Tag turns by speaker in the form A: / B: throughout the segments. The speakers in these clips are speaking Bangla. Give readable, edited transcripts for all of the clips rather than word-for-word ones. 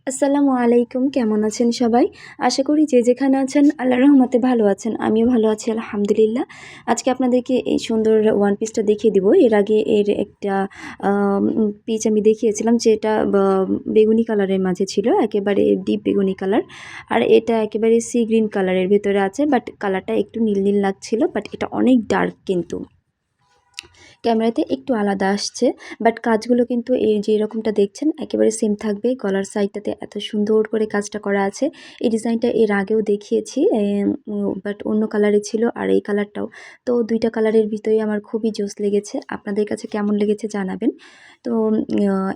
A: আসসালামু আলাইকুম। কেমন আছেন সবাই? আশা করি যে যেখানে আছেন আল্লাহর রহমতে ভালো আছেন। আমিও ভালো আছি আলহামদুলিল্লাহ। আজকে আপনাদেরকে এই সুন্দর ওয়ান পিসটা দেখিয়ে দিব। এর আগে এর একটা পিস আমি দেখিয়েছিলাম যেটা বেগুনি কালারের মাঝে ছিল, একেবারে ডিপ বেগুনি কালার। আর এটা একেবারে সি গ্রিন কালারের ভেতরে আছে, বাট কালারটা একটু নীল নীল লাগছিল, বাট এটা অনেক ডার্ক কিন্তু। ক্যামেরাতে একটু আলাদা আসছে, বাট কাজগুলো কিন্তু এই যে এরকমটা দেখছেন একেবারে সেম থাকবে। গলার সাইডটাতে এত সুন্দর করে কাজটা করা আছে। এই ডিজাইনটা এর আগেও দেখিয়েছি, বাট অন্য কালারে ছিল, আর এই কালারটাও। তো দুইটা কালারের ভিতরেই আমার খুবই জোস লেগেছে। আপনাদের কাছে কেমন লেগেছে জানাবেন। তো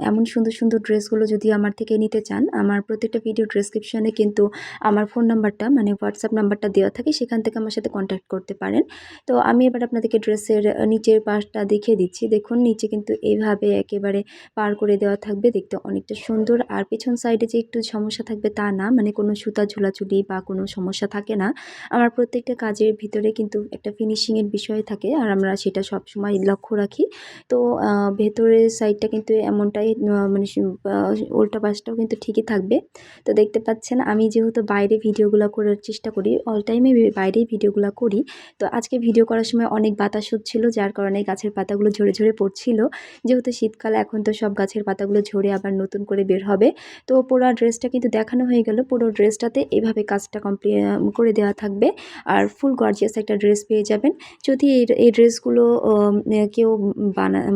A: এমন সুন্দর সুন্দর ড্রেসগুলো যদি আমার থেকে নিতে চান, আমার প্রত্যেকটা ভিডিও ডেসক্রিপশনে কিন্তু আমার ফোন নাম্বারটা, মানে হোয়াটসঅ্যাপ নাম্বারটা দেওয়া থাকে, সেখান থেকে আমার সাথে কন্ট্যাক্ট করতে পারেন। তো আমি এবার আপনাদেরকে ড্রেসের নিচের পাশটা দেখিয়ে দিচ্ছি। দেখুন নিচে কিন্তু এইভাবে একেবারে পার করে দেওয়া থাকবে, দেখতে অনেকটা সুন্দর। আর পেছন সাইডে যে একটু সমস্যা থাকবে তা না, মানে কোনো সুতা ঝুলাঝুলি বা কোনো সমস্যা থাকে না। আমার প্রত্যেকটা কাজের ভিতরে কিন্তু একটা ফিনিশিংয়ের বিষয় থাকে, আর আমরা সেটা সবসময় লক্ষ্য রাখি। তো ভেতরের সাইডটা কিন্তু এমনটাই, মানে উল্টা পাশটাও কিন্তু ঠিকই থাকবে। তো দেখতে পাচ্ছেন আমি যেহেতু বাইরে ভিডিওগুলো করার চেষ্টা করি, অল টাইমে বাইরেই ভিডিওগুলো করি। তো আজকে ভিডিও করার সময় অনেক বাতাস হচ্ছিল, যার কারণে গাছের পাতাগুলো ঝরে ঝরে পড়ছিল। যেহেতু শীতকাল, এখন তো সব গাছের পাতাগুলো ঝরে আবার নতুন করে বের হবে। তো পুরো ড্রেসটা কিন্তু দেখানো হয়ে গেল। পুরো ড্রেসটাতে এভাবে কাজটা কমপ্লিট করে দেওয়া থাকবে, আর ফুল গর্জিয়াস একটা ড্রেস পেয়ে যাবেন। যদি এই ড্রেসগুলো কেউ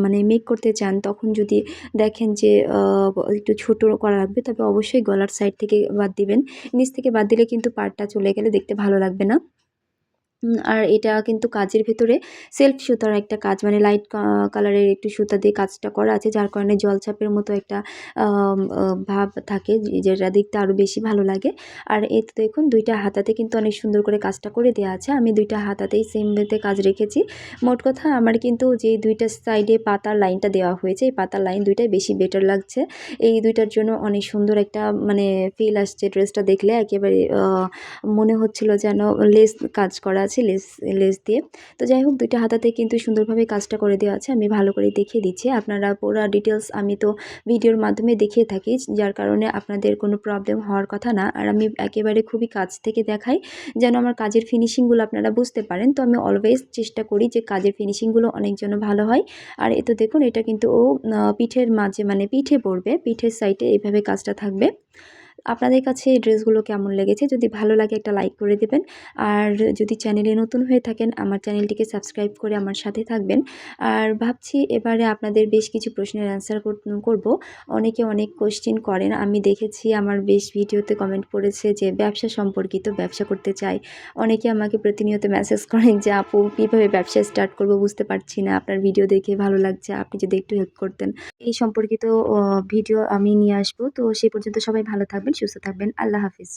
A: মানে মেক করতে চান, তখন যদি দেখেন যে একটু ছোট করা লাগবে, তবে অবশ্যই গলার সাইড থেকে বাদ দিবেন। নিচ থেকে বাদ দিলে কিন্তু পাড়টা চলে গেলে দেখতে ভালো লাগবে না। আর এটা কিন্তু কাজের ভেতরে সেলফ সুতার একটা কাজ, মানে লাইট কালারের একটু সুতা দিয়ে কাজটা করা আছে, যার কারণে জলছাপের মতো একটা ভাব থাকে, যেটা দেখতে আরও বেশি ভালো লাগে। আর এই তো দেখুন দুইটা হাতাতে কিন্তু অনেক সুন্দর করে কাজটা করে দেওয়া আছে। আমি দুইটা হাতাতেই সেম ওয়েতে কাজ রেখেছি। মোট কথা আমার কিন্তু যে দুইটা সাইডে পাতার লাইনটা দেওয়া হয়েছে, এই পাতার লাইন দুইটাই বেশি বেটার লাগছে। এই দুইটার জন্য অনেক সুন্দর একটা মানে ফিল আসছে ড্রেসটা দেখলে। একেবারে মনে হচ্ছিল যেন লেস কাজ করা আছে, লেস দিয়ে। তো যাই হোক, দুইটা হাতাতে কিন্তু সুন্দরভাবে কাজটা করে দেওয়া আছে। আমি ভালো করে দেখিয়ে দিচ্ছি, আপনারা পুরো ডিটেলস আমি তো ভিডিওর মাধ্যমে দেখিয়ে থাকি, যার কারণে আপনাদের কোনো প্রবলেম হওয়ার কথা না। আর আমি একেবারে খুবই কাছ থেকে দেখাই, যেন আমার কাজের ফিনিশিংগুলো আপনারা বুঝতে পারেন। তো আমি অলওয়েজ চেষ্টা করি যে কাজের ফিনিশিংগুলো অনেক যেন ভালো হয়। আর এ তো দেখুন এটা কিন্তু পিঠের মাঝে, মানে পিঠে পড়বে, পিঠের সাইডে এইভাবে কাজটা থাকবে। আপনাদের কাছে এই ড্রেসগুলো কেমন লেগেছে? যদি ভালো লাগে একটা লাইক করে দেবেন। আর যদি চ্যানেলে নতুন হয়ে থাকেন, আমার চ্যানেলটিকে সাবস্ক্রাইব করে আমার সাথে থাকবেন। আর ভাবছি এবারে আপনাদের বেশ কিছু প্রশ্নের অ্যান্সার করব। অনেকে অনেক কোয়েশ্চেন করেন, আমি দেখেছি আমার বেশ ভিডিওতে কমেন্ট পড়েছে যে ব্যবসা সম্পর্কিত, ব্যবসা করতে চাই। অনেকে আমাকে প্রতিনিয়ত মেসেজ করেন যে আপু কীভাবে ব্যবসা স্টার্ট করব বুঝতে পারছি না, আপনার ভিডিও দেখে ভালো লাগছে, আপনি যদি একটু হেল্প করতেন। এই সম্পর্কিত ভিডিও আমি নিয়ে আসবো। তো সে পর্যন্ত সবাই ভালো থাকবেন, সুস্থ থাকবেন। আল্লাহ হাফিজ।